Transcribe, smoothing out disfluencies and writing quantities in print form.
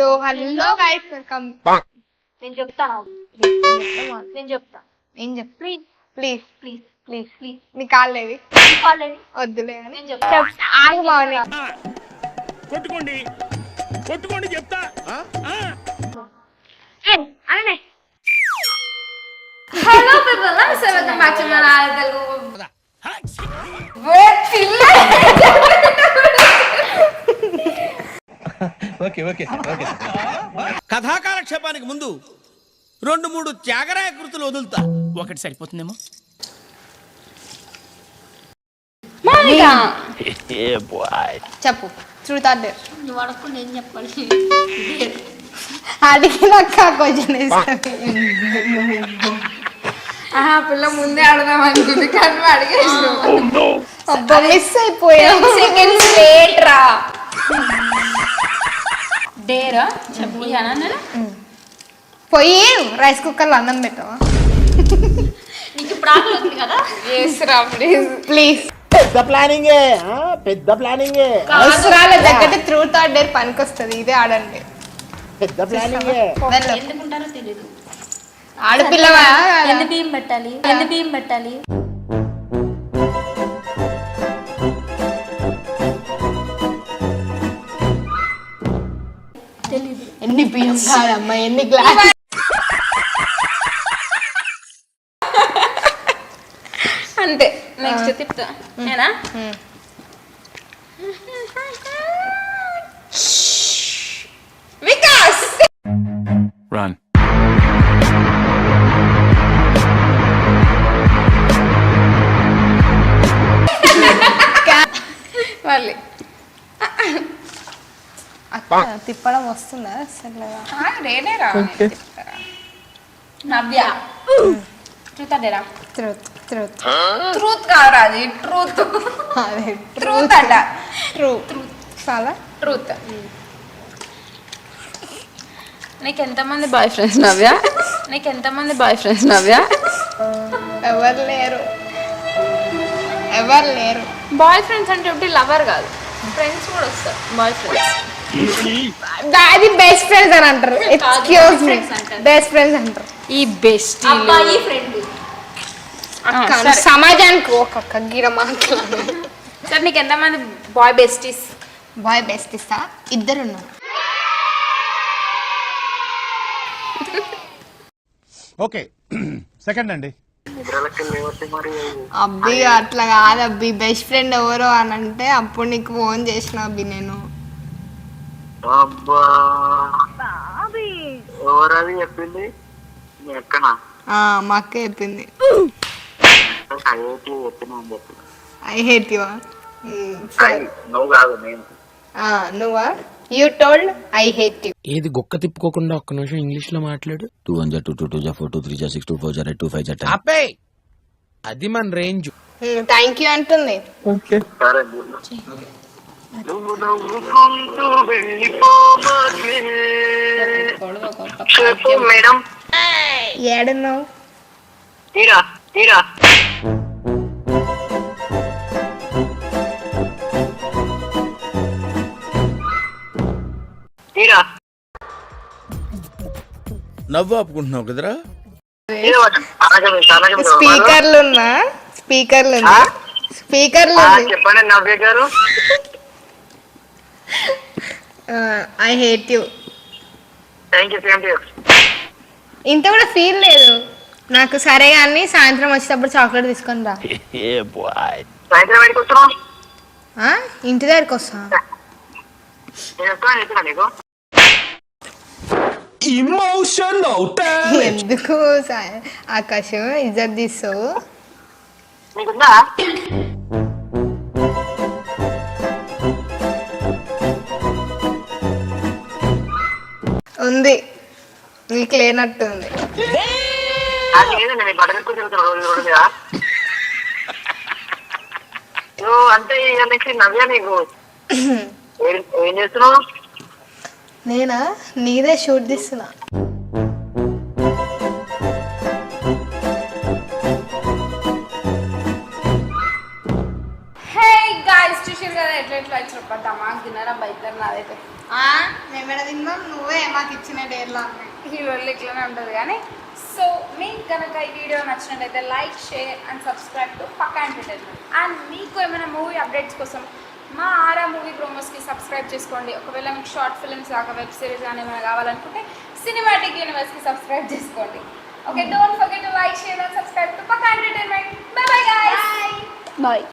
So hello guys welcome. నేను చెప్తాను నేను చెప్తా ఏం చెప్ please please please please please నీ కాలేవి కాలేజ్ వద్దులే అని నేను చెప్తా ఆగు మౌని. కొట్టుకోండి కొట్టుకోండి చెప్తా. అనే hello people namaste welcome back to my Telugu okay okay okay. కథాకాలక్షేపానికి ముందు 2-3 త్యాగరాయ కృతులు వదులుతా. ఒకటి సరిపోతుందేమో. చెప్పు ట్రూత్ ఆర్ డేర్. నువ్వు అడగకుండా ఏం చెప్పాలి అడిగినాక క్వశ్చన్ పిల్ల ముందే అడదాం అనుకుంది కానీ అడిగేసాను అబ్బా మిస్ అయిపోయా. సెకండ్స్ లేట్ రా డేరా చెప్పు అన్న పోయి రైస్ కుక్కర్లో అన్నం పెట్టవా? నీకు ఇప్పుడు ఆకలి అవుతుంది కదా ప్లీజ్. పెద్ద ప్లానింగే అవసరాల దగ్గర ట్రూత్ ఆర్ డేర్ పనికొస్తుంది. ఇదే ఆడండి. పెద్ద ప్లానింగే వెళ్ళు. ఎందుకుంటారో తెలీదు ఆడపిల్లవా? ఎన్ని బియ్యం పెట్టాలి తెలీదు ఎన్ని బియ్యం కాదమ్మా, ఎన్ని గ్లాస్. అంతే నెక్స్ట్ తిప్తా నేనా వికాస్ Run. మళ్ళీ అక్క తిప్పడం వస్తుందా అసలు? నేనే రా నవ్య ట్రూత్ అదేరా ట్రూత్ ట్రూత్ ట్రూత్ కాదురా అది ట్రూత్ అదే ట్రూత్ అంట ట్రూ చాలా ట్రూత్ నీకు ఎంతమంది బాయ్ ఫ్రెండ్స్ నవ్య ఎవరు లేరు. బాయ్ ఫ్రెండ్స్ అంటే ఒకటి లవర్ కాదు ఫ్రెండ్స్ కూడా వస్తారు బాయ్ ఫ్రెండ్స్ అది బెస్ట్ ఫ్రెండ్స్ అని అంటారు. ఎక్స్క్యూజ్ మీ, best friends అంటారు. బెస్ట్ ఫ్రెండ్స్ అంటారు. ఈ బెస్ట్ అబ్బాయి ఫ్రెండ్ అక్క, సమాజానికి ఒక గిర మాట్లాడు. సరే నీకు ఎంతమంది బాయ్ బెస్టీస్ బాయ్ బెస్ట్ ఇస్తా, ఇద్దరు ఉన్నారు. ఓకే సెకండ్ అండి. అబ్బి అట్లా కాదు అబ్బి, బెస్ట్ ఫ్రెండ్ ఎవరో అని అంటే అప్పుడు నీకు ఫోన్ చేసిన అబ్బి నేను. ఎవరది చెప్పింది మీ అక్కనా? మా అక్క చెప్పింది. ఐఐటి చెప్పినా అని చెప్పి. I hate you. నువ్వు కాదు నేను. నువ్వా? You told I hate you. ఏది గొక్క తిప్పుకోకుండా ఒక్క నిమిషం ఇంగ్లీష్ లో మాట్లాడు. 2 1 2 2 2 4 2 3 6 2 4 2 5 10. అప్పే అది మన రేంజ్. థ్యాంక్ యూ అంటుంది. సరే నువ్వు నవ్వుకుంటూ వెళ్ళిపోమాకే. చెప్పు మేడం. ఏడున్నావు? తీరా నవ్వు ఆపుకుంటున్నావు కదరా. స్పీకర్లు ఉన్నా? స్పీకర్లు చెప్పండి నవ్య గారు. I hate you. Thank you. ఇంత కూడా ఫీల్ లేదు నాకు. సరే కానీ సాయంత్రం వచ్చేటప్పుడు చాక్లెట్ తీసుకొని రా. సాయంత్రం బయటకు వస్తున్నావు? ఇంటి దగ్గరికి వస్తా. నేను వస్తాను చెప్పినా నీకు. ఎందుకు ఆకాశం ఇజ్జత్ తీస్తావు? నీకుందా? ఉంది, నీకు లేనట్టు ఉంది. లేదండి నేను బట్టలు తిరుగుతున్నా రోజు మీద. నువ్వు అంటే ఇక నెక్స్ట్ నవ్యా నీకు ఏం చేస్తున్నావు? నేనా? నీదే షూట్ తీస్తున్నా. హే గాయ్స్ చూసారు కదా ఎట్లా ఇట్లా చెప్పా దమాక్ తిన్నారా బయట నాదైతే మేము మేడం తిందాం నువ్వే మాకు ఇచ్చిన డేర్లో ఈ రోజు ఇట్లనే ఉంటుంది కానీ సో మీకు కనుక ఈ వీడియో నచ్చినట్లయితే like share and subscribe to పక్కా ఎంటర్టైన్మెంట్. అండ్ మీకు ఏమైనా మూవీ అప్డేట్స్ కోసం మా ఆరా మూవీ ప్రోమోస్కి సబ్స్క్రైబ్ చేసుకోండి. ఒకవేళ మీకు షార్ట్ ఫిల్మ్స్ దాకా వెబ్ సిరీస్ కానీ ఏమైనా కావాలనుకుంటే సినిమాటిక్ యూనివర్స్కి సబ్స్క్రైబ్ చేసుకోండి. Okay, don't forget to like share and subscribe to పక్కా entertainment. Bye bye guys. Bye.